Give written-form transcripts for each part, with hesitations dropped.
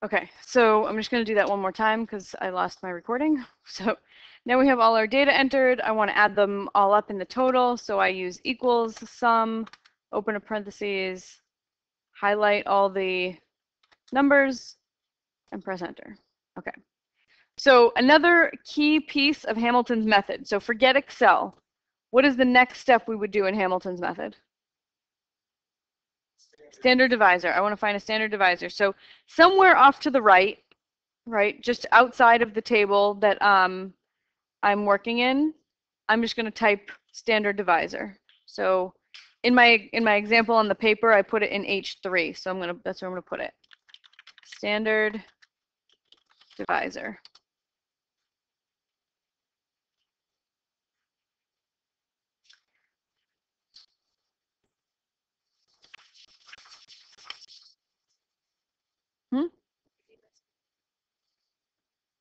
Okay, so I'm just going to do that one more time because I lost my recording. So now we have all our data entered. I want to add them all up in the total. So I use equals sum, open a parentheses, highlight all the numbers, and press enter. Okay. So another key piece of Hamilton's method. So forget Excel. What is the next step we would do in Hamilton's method? Standard divisor. I want to find a standard divisor. So somewhere off to the right, just outside of the table that I'm working in, I'm just going to type standard divisor. So in my example on the paper, I put it in H3. So that's where I'm going to put it. Standard divisor.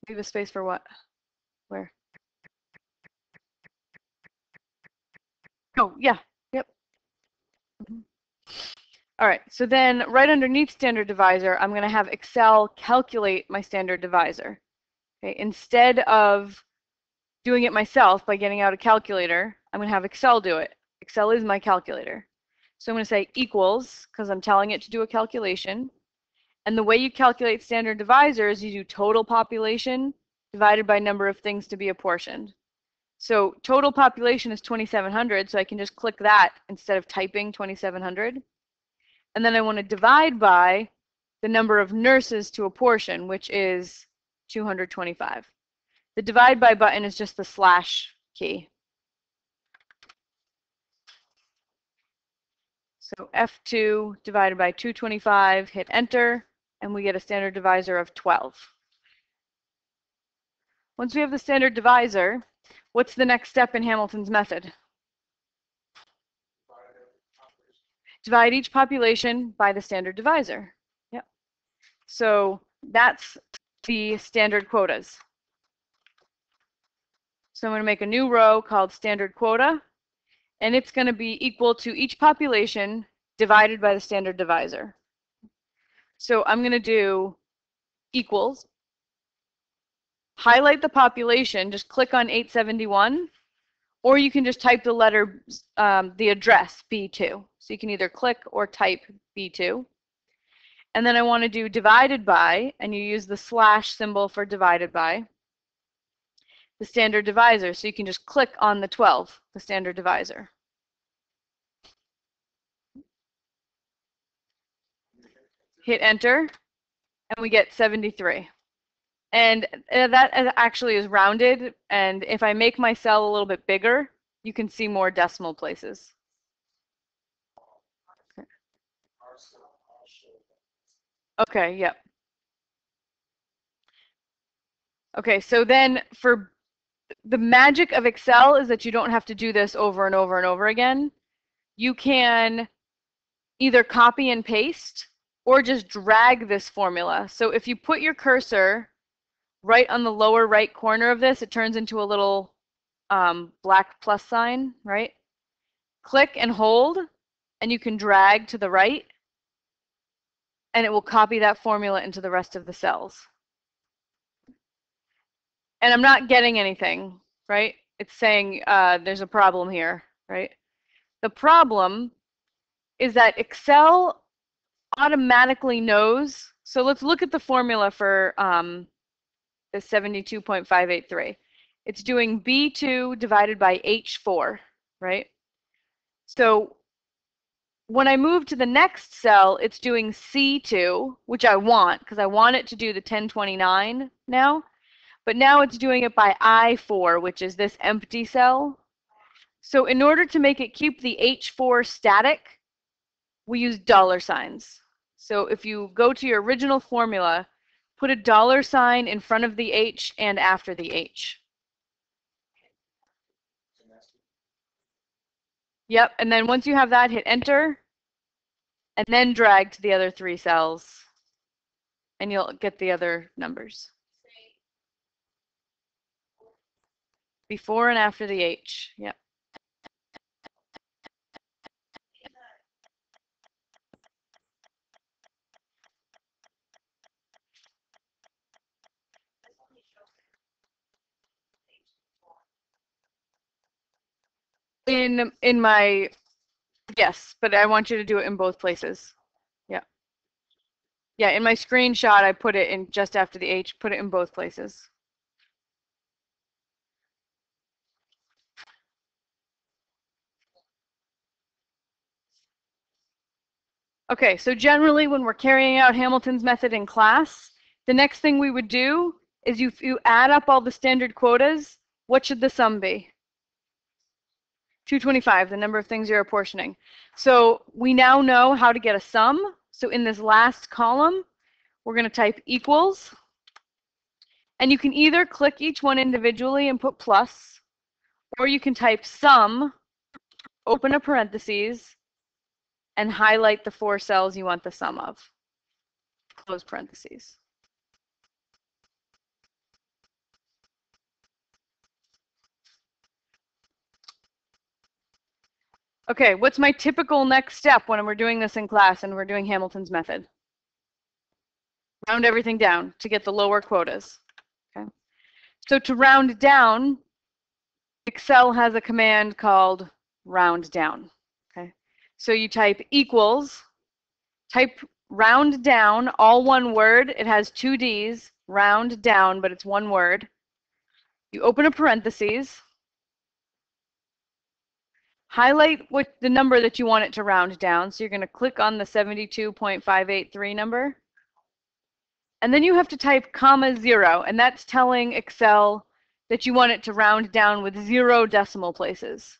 Leave a space for what? Where? Oh, yeah. Yep. All right. So then right underneath standard divisor, I'm going to have Excel calculate my standard divisor. Okay. Instead of doing it myself by getting out a calculator, I'm going to have Excel do it. Excel is my calculator. So I'm going to say equals, because I'm telling it to do a calculation. And the way you calculate standard divisor is you do total population divided by number of things to be apportioned. So total population is 2,700, so I can just click that instead of typing 2,700. And then I want to divide by the number of nurses to apportion, which is 225. The divide by button is just the slash key. So F2 divided by 225, hit enter, and we get a standard divisor of 12. Once we have the standard divisor, what's the next step in Hamilton's method? Divide each population by the standard divisor. Yep. So that's the standard quotas. So I'm going to make a new row called standard quota, and it's going to be equal to each population divided by the standard divisor. So I'm going to do equals, highlight the population, just click on 871, or you can just type the letter, the address B2. So you can either click or type B2. And then I want to do divided by, and you use the slash symbol for divided by, the standard divisor. So you can just click on the 12, the standard divisor. Hit enter, and we get 73. And that actually is rounded. And if I make my cell a little bit bigger, you can see more decimal places. Okay, yep. Okay, so then for the magic of Excel is that you don't have to do this over and over and over again. You can either copy and paste or just drag this formula. So if you put your cursor right on the lower right corner of this, it turns into a little black plus sign, right? Click and hold, and you can drag to the right, and it will copy that formula into the rest of the cells. And I'm not getting anything, right? It's saying there's a problem here, right? The problem is that Excel automatically knows. So let's look at the formula for the 72.583. It's doing B2 divided by H4, right? So when I move to the next cell, it's doing C2, which I want because I want it to do the 1029 now. But now it's doing it by I4, which is this empty cell. So in order to make it keep the H4 static, we use dollar signs. So if you go to your original formula, put a dollar sign in front of the H and after the H. Yep, and then once you have that, hit enter, and then drag to the other 3 cells, and you'll get the other numbers. Before and after the H, yep. In my, yes, but I want you to do it in both places. Yeah. Yeah, in my screenshot, I put it in just after the H, put it in both places. Okay, so generally when we're carrying out Hamilton's method in class, the next thing we would do is you add up all the standard quotas, what should the sum be? 225, the number of things you're apportioning. So we now know how to get a sum. So in this last column, we're going to type equals. And you can either click each one individually and put plus, or you can type sum, open a parentheses, and highlight the 4 cells you want the sum of. Close parentheses. Okay, what's my typical next step when we're doing this in class and we're doing Hamilton's method? Round everything down to get the lower quotas. Okay. So to round down, Excel has a command called round down. Okay. So you type equals, type round down, all one word. It has 2 D's, round down, but it's one word. You open a parentheses, highlight what the number that you want it to round down. So you're going to click on the 72.583 number. And then you have to type comma 0, and that's telling Excel that you want it to round down with 0 decimal places.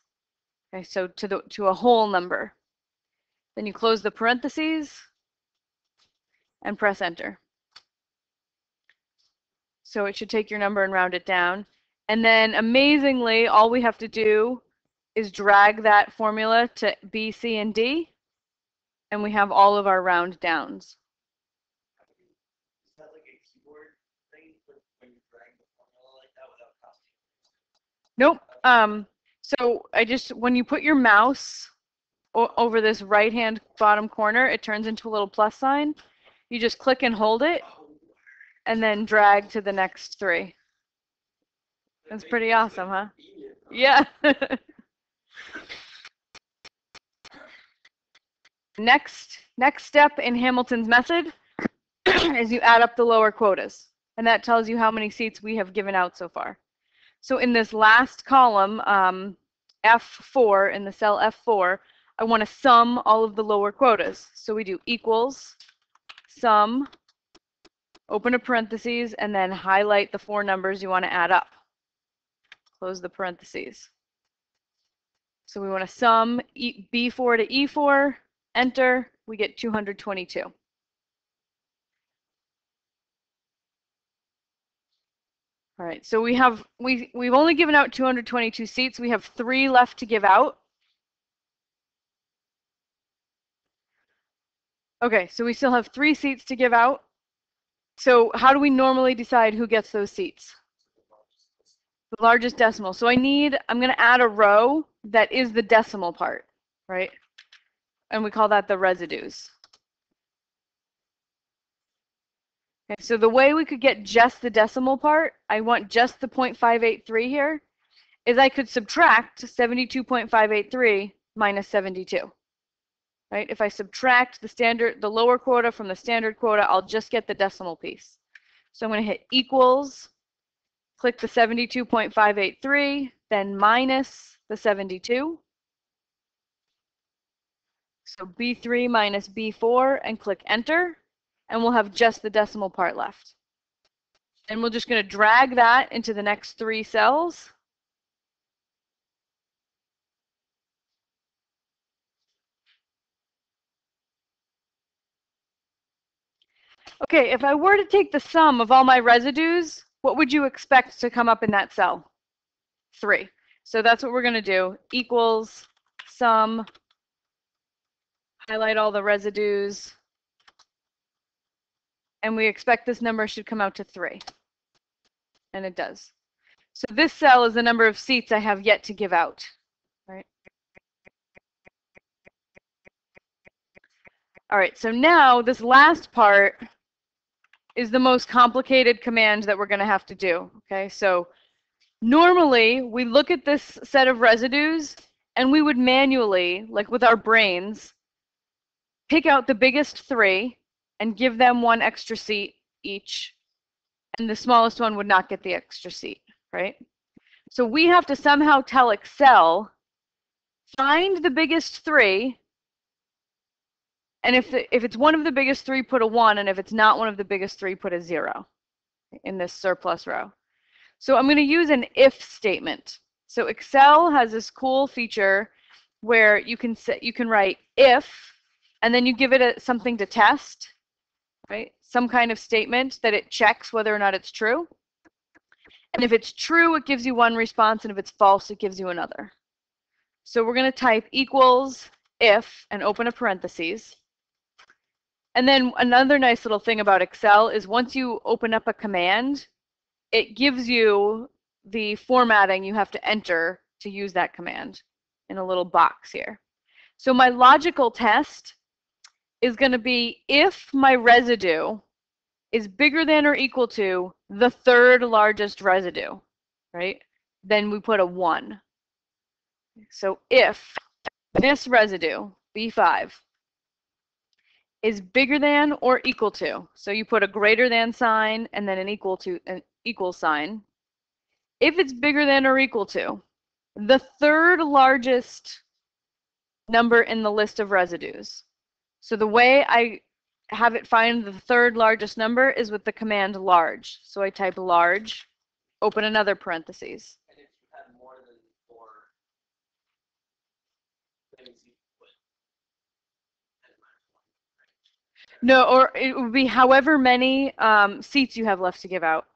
Okay, so to a whole number. Then you close the parentheses and press enter. So it should take your number and round it down. And then amazingly, all we have to do is drag that formula to B, C, and D, and we have all of our round downs. Is that like a keyboard thing when you drag the formula like that without costing? Nope. So when you put your mouse over this right-hand bottom corner, it turns into a little plus sign. You just click and hold it, and then drag to the next 3. That's pretty awesome, huh? Yeah. Next step in Hamilton's method is you add up the lower quotas, and that tells you how many seats we have given out so far. So in this last column, F4, in the cell F4, I want to sum all of the lower quotas. So we do equals, sum, open a parentheses, and then highlight the 4 numbers you want to add up. Close the parentheses. So we want to sum B4 to E4, enter, we get 222. All right, so we've only given out 222 seats. We have 3 left to give out. Okay, so we still have 3 seats to give out. So how do we normally decide who gets those seats? The largest decimal. So I'm going to add a row that is the decimal part, right? And we call that the residues. Okay, so the way we could get just the decimal part, I want just the 0.583 here, is I could subtract 72.583 minus 72. Right? If I subtract the lower quota from the standard quota, I'll just get the decimal piece. So I'm going to hit equals, click the 72.583, then minus the 72. So B3 minus B4, and click enter, and we'll have just the decimal part left. And we're just going to drag that into the next 3 cells. Okay, if I were to take the sum of all my residues, what would you expect to come up in that cell? 3. So that's what we're going to do. Equals sum, highlight all the residues, and we expect this number should come out to 3. And it does. So this cell is the number of seats I have yet to give out. Right? All right, so now this last part is the most complicated command that we're going to have to do. Okay, so normally we look at this set of residues And we would manually, like with our brains, pick out the biggest three and give them one extra seat each, and the smallest one would not get the extra seat, right? So we have to somehow tell Excel, find the biggest three, and if it's one of the biggest three, put a 1, and if it's not one of the biggest three, put a 0 in this surplus row. So I'm going to use an if statement. So Excel has this cool feature where you can write if, and then you give it something to test, right? Some kind of statement that it checks whether or not it's true. And if it's true, it gives you one response, and if it's false, it gives you another. So we're going to type equals if and open a parentheses. And then another nice little thing about Excel is once you open up a command, it gives you the formatting you have to enter to use that command in a little box here. So my logical test is going to be if my residue is bigger than or equal to the third largest residue, right? Then we put a 1. So if this residue, B5, is bigger than or equal to, so you put a greater than sign and then an equal sign. If it's bigger than or equal to the third largest number in the list of residues. So the way I have it find the third largest number is with the command large. So I type large, open another parentheses. And if you had more than 4 things, you put -1, right? No, or it would be however many seats you have left to give out.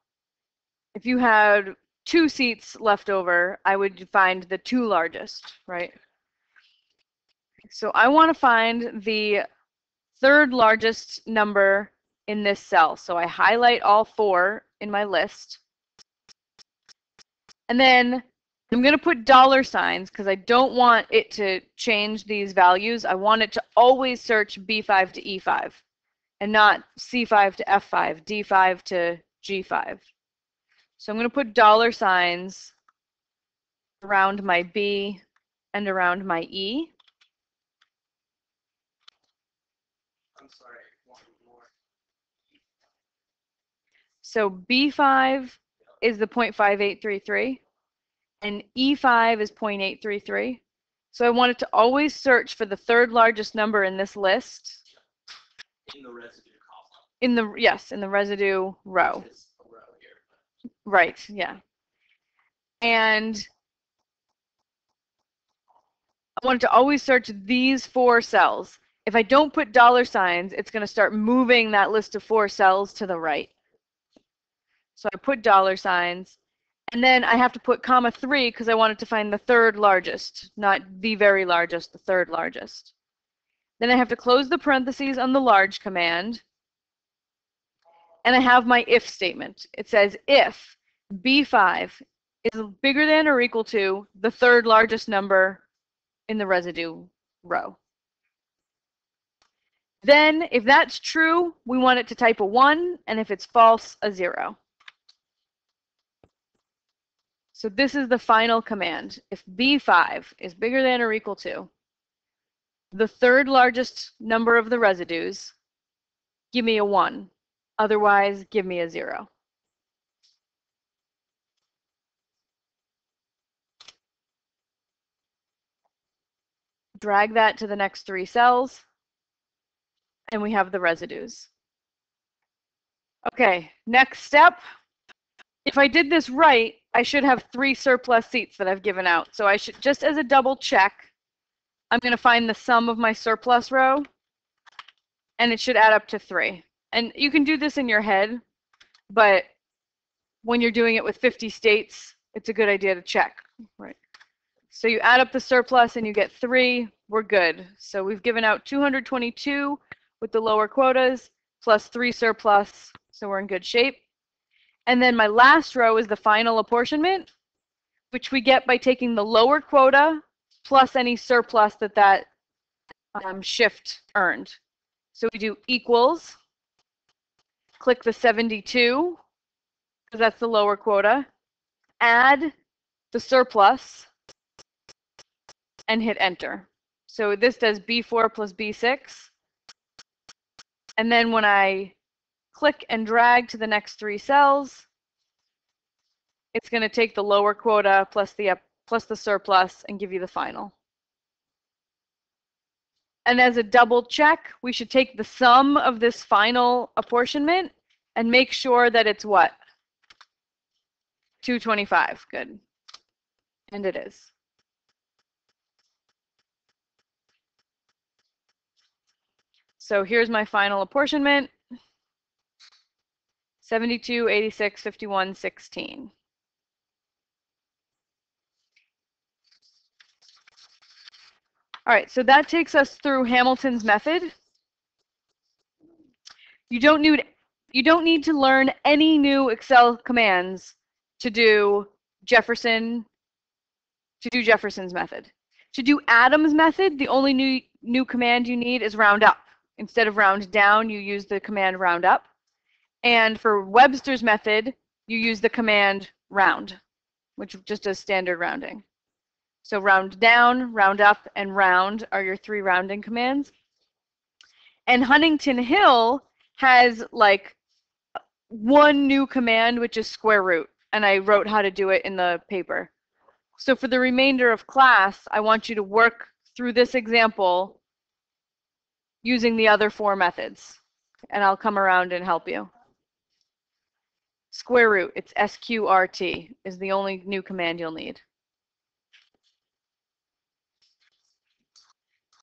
If you had 2 seats left over, I would find the 2 largest, right? So I want to find the third largest number in this cell. So I highlight all 4 in my list. And then I'm going to put dollar signs because I don't want it to change these values. I want it to always search B5 to E5 and not C5 to F5, D5 to G5. So I'm going to put dollar signs around my B and around my E. I'm sorry, one more. So B5 is the 0.5833 and E5 is 0.833. So I want it to always search for the third largest number in this list. In the residue column. In the residue row. It's a row here. Right, yeah. And I want it to always search these 4 cells. If I don't put dollar signs, it's going to start moving that list of 4 cells to the right. So I put dollar signs, and then I have to put comma 3 because I want it to find the third largest, not the very largest, the third largest. Then I have to close the parentheses on the large command, and I have my if statement. It says if B5 is bigger than or equal to the third largest number in the residue row. Then, if that's true, we want it to type a 1, and if it's false, a 0. So this is the final command. If B5 is bigger than or equal to the third largest number of the residues, give me a 1. Otherwise, give me a 0. Drag that to the next 3 cells, and we have the residues. Okay, next step. If I did this right, I should have 3 surplus seats that I've given out. So I should, just as a double check, I'm going to find the sum of my surplus row, and it should add up to 3. And you can do this in your head, but when you're doing it with 50 states, it's a good idea to check, right? So you add up the surplus and you get 3, we're good. So we've given out 222 with the lower quotas plus 3 surplus, so we're in good shape. And then my last row is the final apportionment, which we get by taking the lower quota plus any surplus that shift earned. So we do equals, click the 72, because that's the lower quota, add the surplus, and hit enter. So this does B4 plus B6. And then when I click and drag to the next 3 cells, it's going to take the lower quota plus the surplus and give you the final. And as a double check, we should take the sum of this final apportionment and make sure that it's what? 225. Good. And it is. So here's my final apportionment. 72, 86, 51, 16. All right, so that takes us through Hamilton's method. You don't need to learn any new Excel commands to do Jefferson's method. To do Adam's method, the only new command you need is round up. Instead of round down, you use the command round up. And for Webster's method, you use the command round, which just does standard rounding. So round down, round up, and round are your 3 rounding commands. And Huntington Hill has like one new command, which is square root. And I wrote how to do it in the paper. So for the remainder of class, I want you to work through this example using the other 4 methods. And I'll come around and help you. Square root, it's SQRT, is the only new command you'll need.